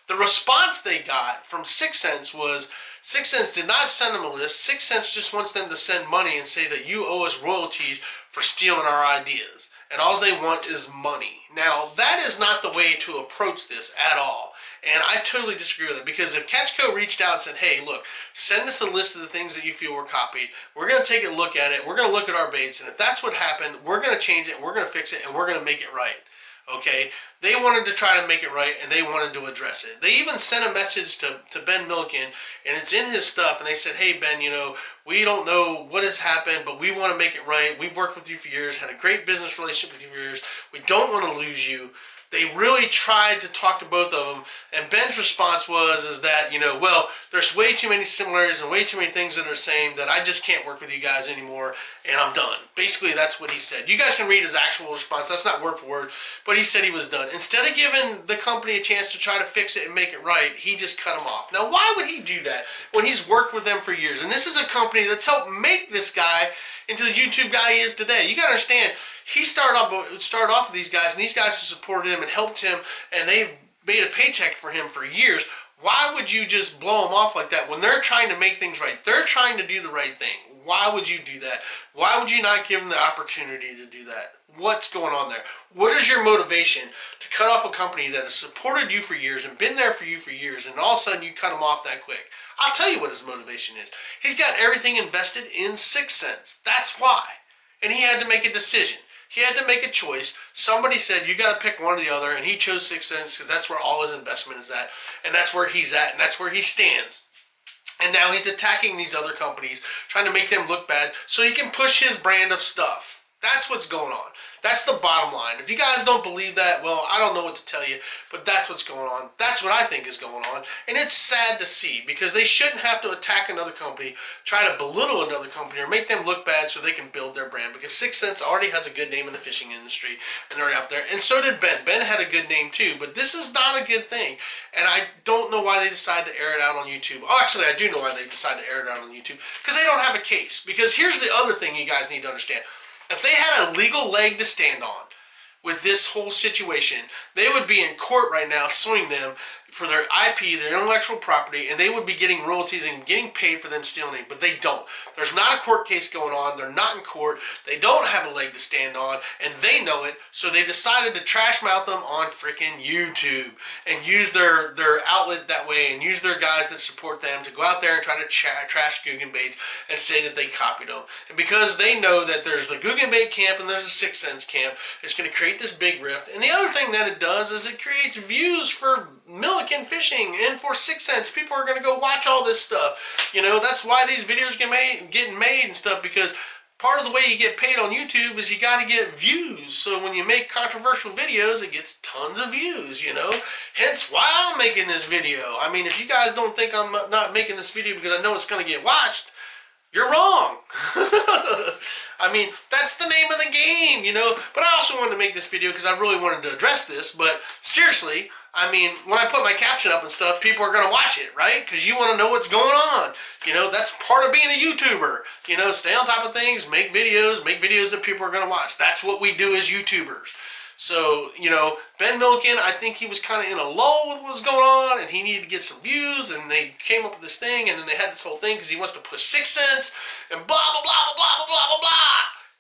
The response they got from 6 cents was, 6 cents did not send them a list. 6 cents just wants them to send money and say that you owe us royalties for stealing our ideas. And all they want is money. Now, that is not the way to approach this at all. And I totally disagree with it, because if Catchco reached out and said, hey, look, send us a list of the things that you feel were copied, we're going to take a look at it, we're going to look at our baits, and if that's what happened, we're going to change it, we're going to fix it, and we're going to make it right. Okay? They wanted to try to make it right, and they wanted to address it. They even sent a message to Ben Milliken, and it's in his stuff, and they said, hey, Ben, you know, we don't know what has happened, but we want to make it right. We've worked with you for years, had a great business relationship with you for years. We don't want to lose you. They really tried to talk to both of them, and Ben's response was that, you know, well, there's way too many similarities and way too many things that are the same that I just can't work with you guys anymore, and I'm done. Basically, that's what he said. You guys can read his actual response. That's not word for word, but he said he was done. Instead of giving the company a chance to try to fix it and make it right, he just cut them off. Now, why would he do that when he's worked with them for years? And this is a company that's helped make this guy into the YouTube guy he is today. You got to understand, he started off with these guys, and these guys have supported him and helped him, and they've made a paycheck for him for years. Why would you just blow them off like that when they're trying to make things right? They're trying to do the right thing. Why would you do that? Why would you not give them the opportunity to do that? What's going on there? What is your motivation to cut off a company that has supported you for years and been there for you for years, and all of a sudden you cut them off that quick? I'll tell you what his motivation is. He's got everything invested in 6 cents. That's why. And he had to make a decision. He had to make a choice. Somebody said, you got to pick one or the other, and he chose 6 cents because that's where all his investment is at, and that's where he's at, and that's where he stands. And now he's attacking these other companies, trying to make them look bad so he can push his brand of stuff. That's what's going on. That's the bottom line. If you guys don't believe that, well, I don't know what to tell you, but that's what's going on. That's what I think is going on. And it's sad to see, because they shouldn't have to attack another company, try to belittle another company, or make them look bad so they can build their brand. Because 6 cents already has a good name in the fishing industry, and they're out there. And so did Ben. Ben had a good name too, but this is not a good thing. And I don't know why they decided to air it out on YouTube. Oh, actually, I do know why they decided to air it out on YouTube. Because they don't have a case. Because here's the other thing you guys need to understand. If they had a legal leg to stand on with this whole situation, they would be in court right now suing them for their IP, their intellectual property, and they would be getting royalties and getting paid for them stealing it, but they don't. There's not a court case going on. They're not in court. They don't have a leg to stand on, and they know it, so they decided to trash mouth them on freaking YouTube and use their outlet that way, and use their guys that support them to go out there and try to trash Googan baits and say that they copied them. And because they know that there's the Googan bait camp and there's a 6 cents camp, it's going to create this big rift. And the other thing that it does is it creates views for Milk and Fishing, and for 6 cents, people are going to go watch all this stuff. You know, that's why these videos getting made and stuff, because part of the way you get paid on YouTube is you got to get views. So when you make controversial videos, it gets tons of views, you know. Hence why I'm making this video. I mean, if you guys don't think I'm not making this video because I know it's going to get watched, you're wrong. I mean, that's That's the name of the game, you know. But I also wanted to make this video because I really wanted to address this. But seriously, I mean, when I put my caption up and stuff, people are going to watch it, right? Because you want to know what's going on. You know, that's part of being a YouTuber. You know, stay on top of things, make videos that people are going to watch. That's what we do as YouTubers. So, you know, Ben Milken, I think he was kind of in a lull with what was going on, and he needed to get some views, and they came up with this thing, and then they had this whole thing because he wants to push 6 cents, and blah, blah, blah, blah, blah, blah, blah, blah.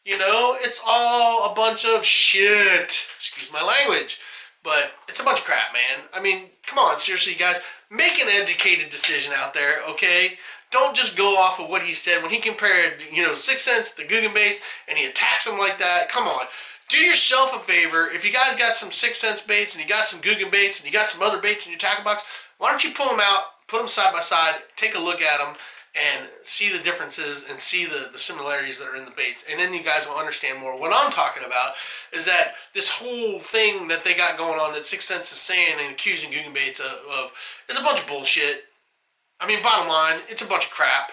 You know, it's all a bunch of shit. Excuse my language. But it's a bunch of crap, man. I mean, come on, seriously, you guys. Make an educated decision out there, okay? Don't just go off of what he said when he compared, you know, 6 cents to Googan baits, and he attacks them like that. Come on. Do yourself a favor. If you guys got some 6 cents baits and you got some Googan baits and you got some other baits in your tackle box, why don't you pull them out, put them side by side, take a look at them, and see the differences and see the similarities that are in the baits. And then you guys will understand more. What I'm talking about is that this whole thing that they got going on that 6 cents is saying and accusing Googan baits of is a bunch of bullshit. I mean, bottom line, it's a bunch of crap.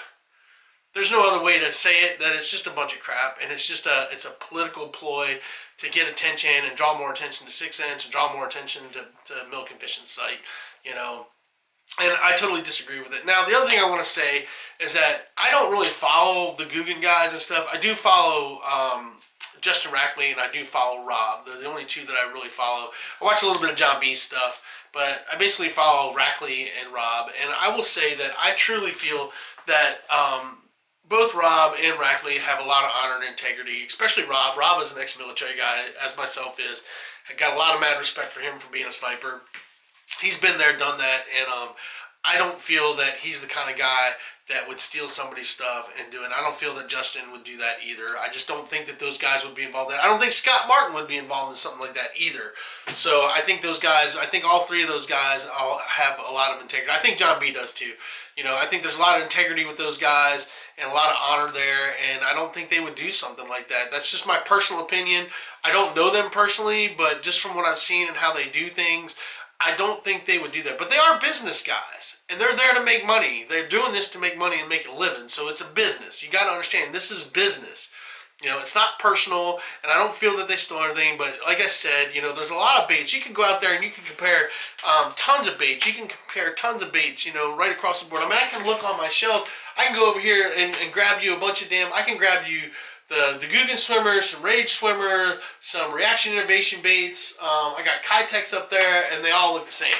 There's no other way to say it, that it's just a bunch of crap, and it's a political ploy to get attention and draw more attention to 6 cents and draw more attention to Milk and Fishing's site, you know. And I totally disagree with it. Now, the other thing I want to say is that I don't really follow the Googan guys and stuff. I do follow Justin Rackley and I do follow Rob. They're the only two that I really follow. I watch a little bit of Jon.B stuff, but I basically follow Rackley and Rob. And I will say that I truly feel that both Rob and Rackley have a lot of honor and integrity, especially Rob. Rob is an ex-military guy, as myself is. I got a lot of mad respect for him for being a sniper. He's been there, done that, and I don't feel that he's the kind of guy that would steal somebody's stuff and do it. I don't feel that Justin would do that either. I just don't think that those guys would be involved in that. I don't think Scott Martin would be involved in something like that either. So I think those guys, I think all three of those guys all have a lot of integrity. I think Jon.B does too. You know, I think there's a lot of integrity with those guys and a lot of honor there, and I don't think they would do something like that. That's just my personal opinion. I don't know them personally, but just from what I've seen and how they do things, I don't think they would do that. But they are business guys, and they're there to make money. They're doing this to make money and make a living, so it's a business. You got to understand, this is business. You know, it's not personal, and I don't feel that they stole anything, but like I said, you know, there's a lot of baits. You can go out there and you can compare tons of baits. You can compare tons of baits, you know, right across the board. I mean, I can look on my shelf. I can go over here and grab you a bunch of I can grab you the Googan swimmer, some Rage swimmer, some Reaction Innovation baits. I got Kitex up there, and they all look the same.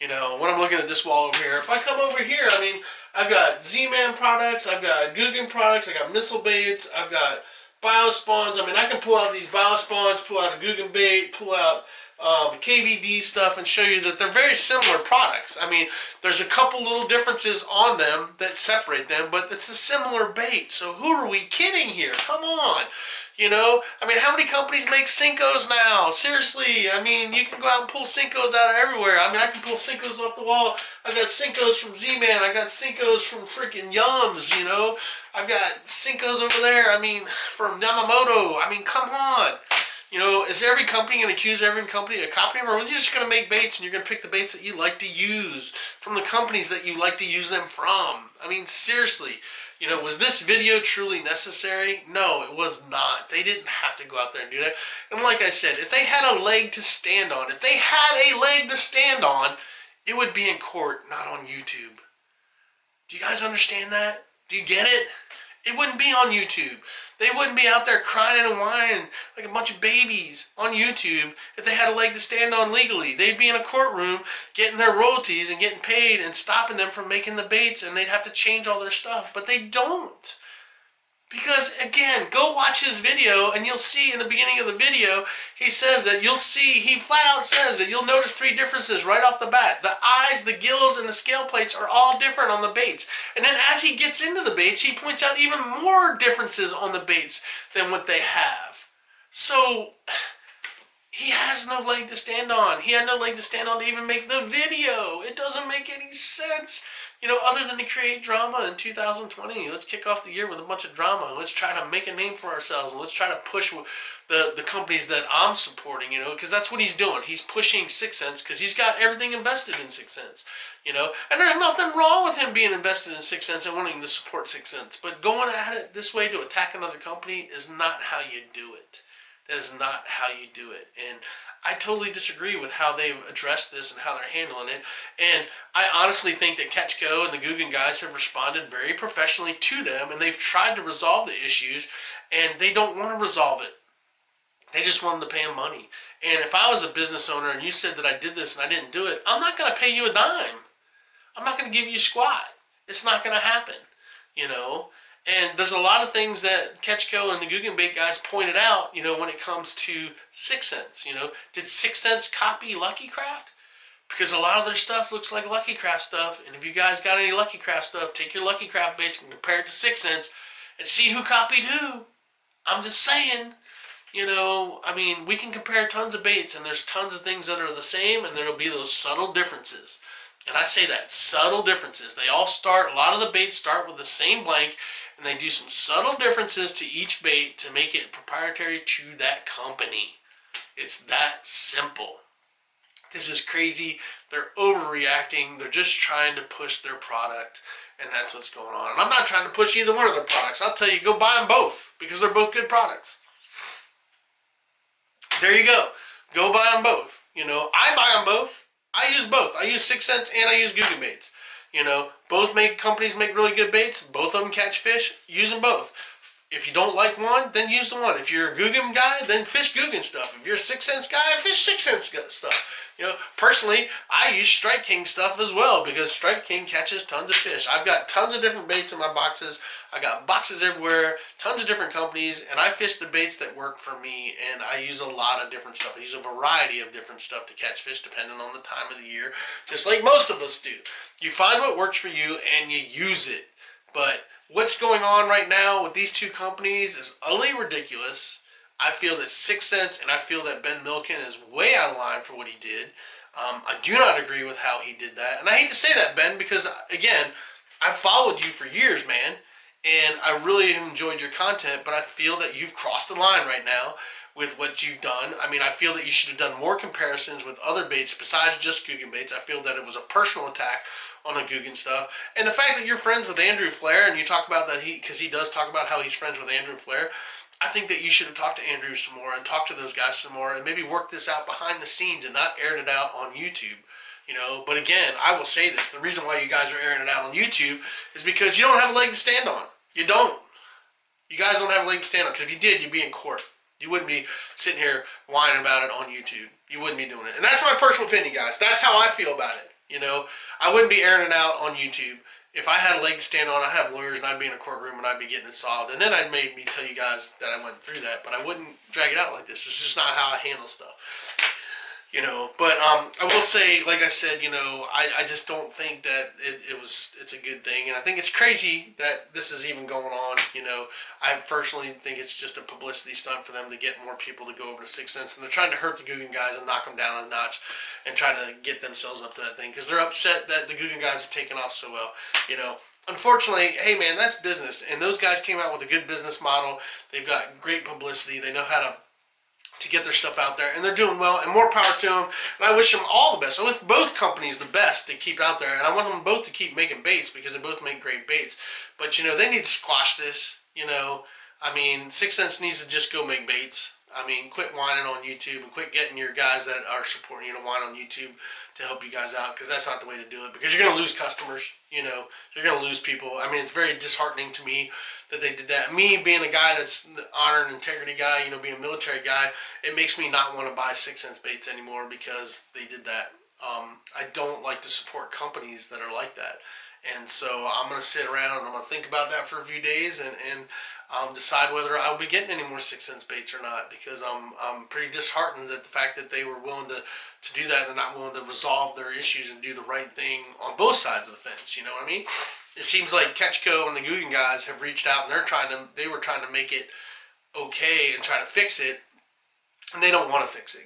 You know, when I'm looking at this wall over here, if I come over here, I mean, I've got Z-Man products, I've got Googan products, I got missile baits, I've got biospawns. I mean, I can pull out these biospawns, pull out a Googan bait, pull out KVD stuff, and show you that they're very similar products. I mean, there's a couple little differences on them that separate them, but it's a similar bait. So who are we kidding here? Come on. You know, I mean, how many companies make Cincos now? Seriously, I mean, you can go out and pull Cincos out of everywhere. I mean, I can pull Cincos off the wall. I got Cincos from Z-Man. I got Cincos from freaking Yums, you know. I've got Cincos over there, I mean, from Yamamoto. I mean, come on. You know, is every company going to accuse every company of copying them? Or are you just going to make baits and you're going to pick the baits that you like to use from the companies that you like to use them from? I mean, seriously. You know, was this video truly necessary? No, it was not. They didn't have to go out there and do that. And like I said, if they had a leg to stand on, if they had a leg to stand on, it would be in court, not on YouTube. Do you guys understand that? Do you get it? It wouldn't be on YouTube. They wouldn't be out there crying and whining like a bunch of babies on YouTube if they had a leg to stand on legally. They'd be in a courtroom getting their royalties and getting paid and stopping them from making the baits, and they'd have to change all their stuff. But they don't. Because, again, go watch his video, and you'll see in the beginning of the video, he says that you'll see, he flat out says that you'll notice 3 differences right off the bat. The eyes, the gills, and the scale plates are all different on the baits. And then as he gets into the baits, he points out even more differences on the baits than what they have. So, he has no leg to stand on. He had no leg to stand on to even make the video. It doesn't make any sense. other than to create drama in 2020, let's kick off the year with a bunch of drama. Let's try to make a name for ourselves, and let's try to push the companies that I'm supporting, because that's what he's doing. He's pushing 6 cents because he's got everything invested in 6 cents, and there's nothing wrong with him being invested in 6 cents and wanting to support 6 cents. But going at it this way to attack another company is not how you do it. That is not how you do it. And I totally disagree with how they've addressed this and how they're handling it. And I honestly think that Catch Go and the Googan guys have responded very professionally to them, and they've tried to resolve the issues, and they don't want to resolve it. They just want them to pay them money. And if I was a business owner and you said that I did this and I didn't do it, I'm not going to pay you a dime. I'm not going to give you squat. It's not going to happen, And there's a lot of things that Ketchko and the Googan Bait guys pointed out, when it comes to 6 cents. Did 6 cents copy Lucky Craft? Because a lot of their stuff looks like Lucky Craft stuff. And if you guys got any Lucky Craft stuff, take your Lucky Craft baits and compare it to 6 cents and see who copied who. I'm just saying. We can compare tons of baits, and there's tons of things that are the same, and there'll be those subtle differences. And I say that, subtle differences. A lot of the baits start with the same blank, and they do some subtle differences to each bait to make it proprietary to that company. It's that simple. This is crazy. They're overreacting. They're just trying to push their product, and that's what's going on. And I'm not trying to push either one of their products. I'll tell you, go buy them both, because they're both good products. There you go. Go buy them both. I buy them both. I use both. I use 6 cents and I use Googan baits. Both companies make really good baits. Both of them catch fish. Use them both. If you don't like one, then use the one. If you're a Googan guy, then fish Googan stuff. If you're a 6 cents guy, fish 6 cents stuff. Personally, I use Strike King stuff as well, because Strike King catches tons of fish. I've got tons of different baits in my boxes. I got boxes everywhere, tons of different companies, and I fish the baits that work for me, and I use a lot of different stuff. I use a variety of different stuff to catch fish depending on the time of the year, just like most of us do. You find what works for you and you use it. But what's going on right now with these two companies is utterly ridiculous. I feel that 6 cents, and I feel that Ben Milken is way out of line for what he did. I do not agree with how he did that. And I hate to say that, Ben, because, again, I've followed you for years, man, and I really have enjoyed your content, but I feel that you've crossed the line right now with what you've done. I feel that you should have done more comparisons with other baits besides just Googan baits. I feel that it was a personal attack on the Googan stuff. And the fact that you're friends with Andrew Flair, and you talk about that because he does talk about how he's friends with Andrew Flair, I think that you should have talked to Andrew some more and talked to those guys some more and maybe worked this out behind the scenes and not aired it out on YouTube. But again, I will say this. The reason why you guys are airing it out on YouTube is because you don't have a leg to stand on. You don't. You guys don't have a leg to stand on, because if you did, you'd be in court. You wouldn't be sitting here whining about it on YouTube. You wouldn't be doing it. And that's my personal opinion, guys. That's how I feel about it. I wouldn't be airing it out on YouTube. If I had a leg to stand on, I'd have lawyers and I'd be in a courtroom and I'd be getting it solved. And then I'd maybe tell you guys that I went through that, but I wouldn't drag it out like this. It's just not how I handle stuff. But I will say, like I said, I just don't think that it's a good thing. And I think it's crazy that this is even going on. I personally think it's just a publicity stunt for them to get more people to go over to 6 cents. And they're trying to hurt the Googan guys and knock them down a notch and try to get themselves up to that thing, because they're upset that the Googan guys are taking off so well. Unfortunately, hey man, that's business. And those guys came out with a good business model. They've got great publicity. They know how to get their stuff out there, and they're doing well, and more power to them, and I wish them all the best. I wish both companies the best to keep out there, and I want them both to keep making baits, because they both make great baits. But they need to squash this. 6 cents needs to just go make baits. Quit whining on YouTube and quit getting your guys that are supporting you to whine on YouTube to help you guys out, because that's not the way to do it, because you're going to lose customers. You're going to lose people. It's very disheartening to me that they did that. Me being a guy that's the honor and integrity guy, being a military guy, it makes me not want to buy 6 cents baits anymore because they did that. I don't like to support companies that are like that. And so I'm going to sit around and I'm going to think about that for a few days and decide whether I'll be getting any more 6 cents baits or not, because I'm pretty disheartened at the fact that they were willing to do that. They're not willing to resolve their issues and do the right thing on both sides of the fence. You know what I mean? It seems like Ketchko and the Googan guys have reached out and they were trying to make it okay and try to fix it. and they don't want to fix it,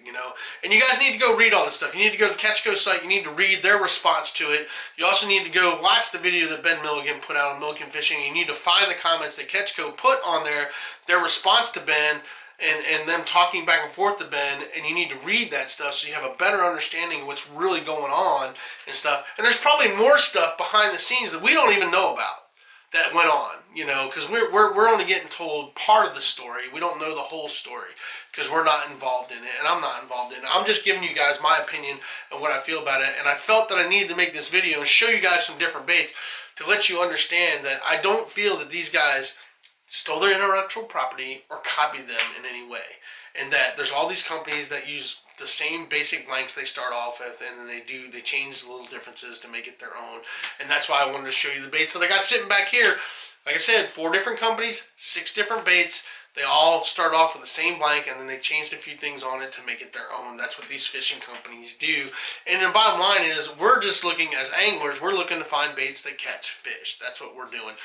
And you guys need to go read all this stuff. You need to go to the Catchco site. You need to read their response to it. You also need to go watch the video that Ben Milligan put out on Milligan Fishing. You need to find the comments that Catchco put on there, their response to Ben, and them talking back and forth to Ben, and you need to read that stuff so you have a better understanding of what's really going on and stuff. And there's probably more stuff behind the scenes that we don't even know about that went on, because we're only getting told part of the story. We don't know the whole story because we're not involved in it, and I'm not involved in it. I'm just giving you guys my opinion and what I feel about it, and I felt that I needed to make this video and show you guys some different baits to let you understand that I don't feel that these guys stole their intellectual property or copied them in any way, and that there's all these companies that use the same basic blanks they start off with, and then they change the little differences to make it their own. And that's why I wanted to show you the baits that I got sitting back here. Like I said, 4 different companies, 6 different baits. They all start off with the same blank, and then they changed a few things on it to make it their own. That's what these fishing companies do. And the bottom line is, we're just looking, as anglers, we're looking to find baits that catch fish. That's what we're doing.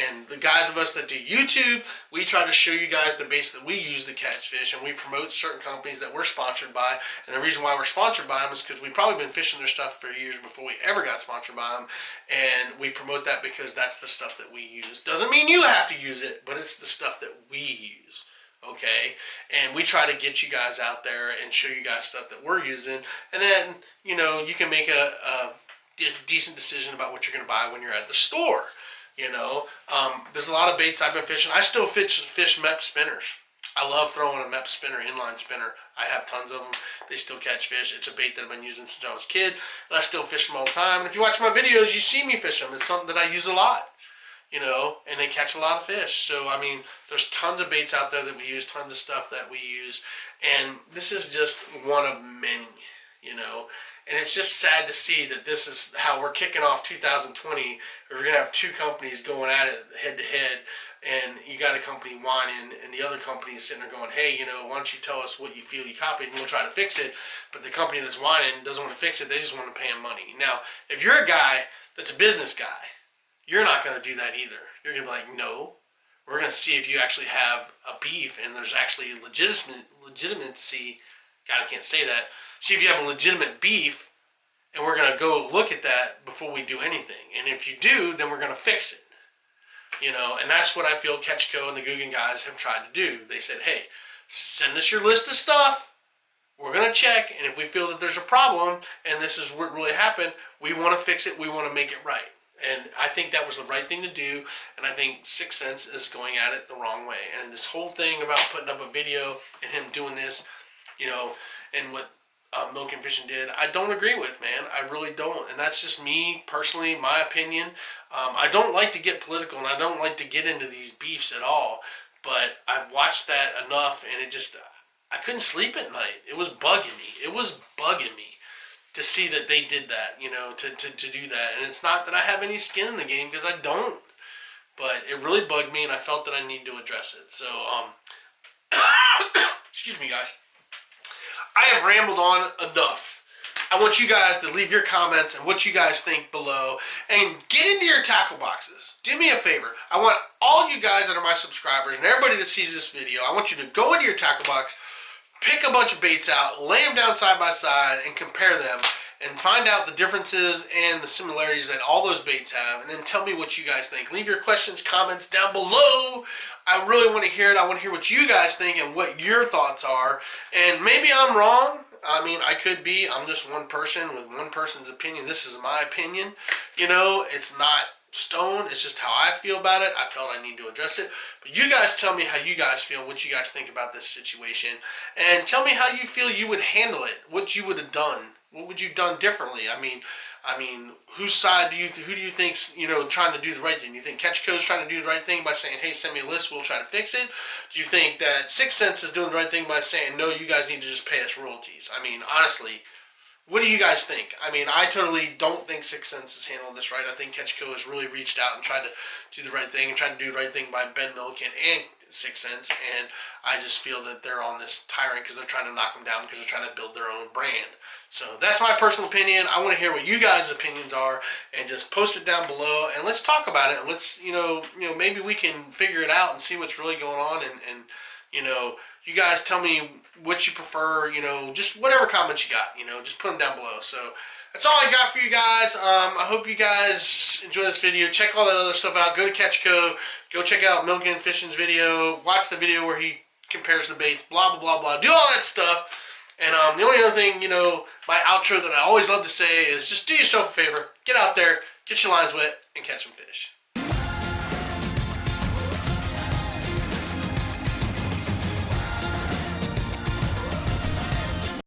And the guys of us that do YouTube, we try to show you guys the baits that we use to catch fish, and we promote certain companies that we're sponsored by. And the reason why we're sponsored by them is because we've probably been fishing their stuff for years before we ever got sponsored by them. And we promote that because that's the stuff that we use. Doesn't mean you have to use it, but it's the stuff that we use. Okay, and we try to get you guys out there and show you guys stuff that we're using, and then you can make a decent decision about what you're going to buy when you're at the store. There's a lot of baits I've been fishing. I still fish MEP spinners. I love throwing a MEP spinner, inline spinner. I have tons of them. They still catch fish. It's a bait that I've been using since I was a kid, and I still fish them all the time. And if you watch my videos, you see me fish them. It's something that I use a lot. And they catch a lot of fish. So, I mean, there's tons of baits out there that we use, tons of stuff that we use. And this is just one of many, And it's just sad to see that this is how we're kicking off 2020. We're going to have 2 companies going at it head to head. And you got a company whining, and the other company is sitting there going, hey, why don't you tell us what you feel you copied, and we'll try to fix it. But the company that's whining doesn't want to fix it. They just want to pay them money. Now, if you're a guy that's a business guy, you're not going to do that either. You're going to be like, no, we're going to see if you actually have a beef and there's actually legitimacy. God, I can't say that. See if you have a legitimate beef, and we're going to go look at that before we do anything. And if you do, then we're going to fix it. And that's what I feel Catchco and the Googan guys have tried to do. They said, hey, send us your list of stuff. We're going to check, and if we feel that there's a problem and this is what really happened, we want to fix it. We want to make it right. And I think that was the right thing to do, and I think 6 Cents is going at it the wrong way. And this whole thing about putting up a video and him doing this, and what Milk and Fishing did, I don't agree with, man. I really don't. And that's just me, personally, my opinion. I don't like to get political, and I don't like to get into these beefs at all, but I've watched that enough, and it just, I couldn't sleep at night. It was bugging me. It was bugging me to see that they did that, to do that. And it's not that I have any skin in the game, because I don't. But it really bugged me, and I felt that I needed to address it. So, excuse me, guys. I have rambled on enough. I want you guys to leave your comments and what you guys think below. And get into your tackle boxes. Do me a favor. I want all you guys that are my subscribers and everybody that sees this video, I want you to go into your tackle box, pick a bunch of baits out, lay them down side by side, and compare them, and find out the differences and the similarities that all those baits have, and then tell me what you guys think. Leave your questions, comments down below. I really want to hear it. I want to hear what you guys think and what your thoughts are. And maybe I'm wrong. I mean, I could be. I'm just one person with one person's opinion. This is my opinion. It's not stone. It's just how I feel about it. I felt I need to address it. But you guys tell me how you guys feel, what you guys think about this situation. And tell me how you feel you would handle it, what you would have done. What would you have done differently? I mean, whose side who do you think's, trying to do the right thing? Do you think Catchco's trying to do the right thing by saying, hey, send me a list, we'll try to fix it? Do you think that 6 Cents is doing the right thing by saying, no, you guys need to just pay us royalties? I mean, honestly, what do you guys think? I mean, I totally don't think 6 Cents is handling this right. I think Catchco has really reached out and tried to do the right thing and tried to do the right thing by Ben Milliken and 6 Cents, and I just feel that they're on this tyrant because they're trying to knock them down because they're trying to build their own brand. So that's my personal opinion. I want to hear what you guys' opinions are, and just post it down below, and let's talk about it. And let's, maybe we can figure it out and see what's really going on, and You know, you guys tell me what you prefer. You know, just whatever comments you got. You know, just put them down below. So that's all I got for you guys. I hope you guys enjoy this video. Check all that other stuff out. Go to Catch Co. Go check out Milken Fishing's video. Watch the video where he compares the baits. Blah blah blah blah. Do all that stuff. And the only other thing, you know, my outro that I always love to say is just do yourself a favor. Get out there, get your lines wet, and catch some fish.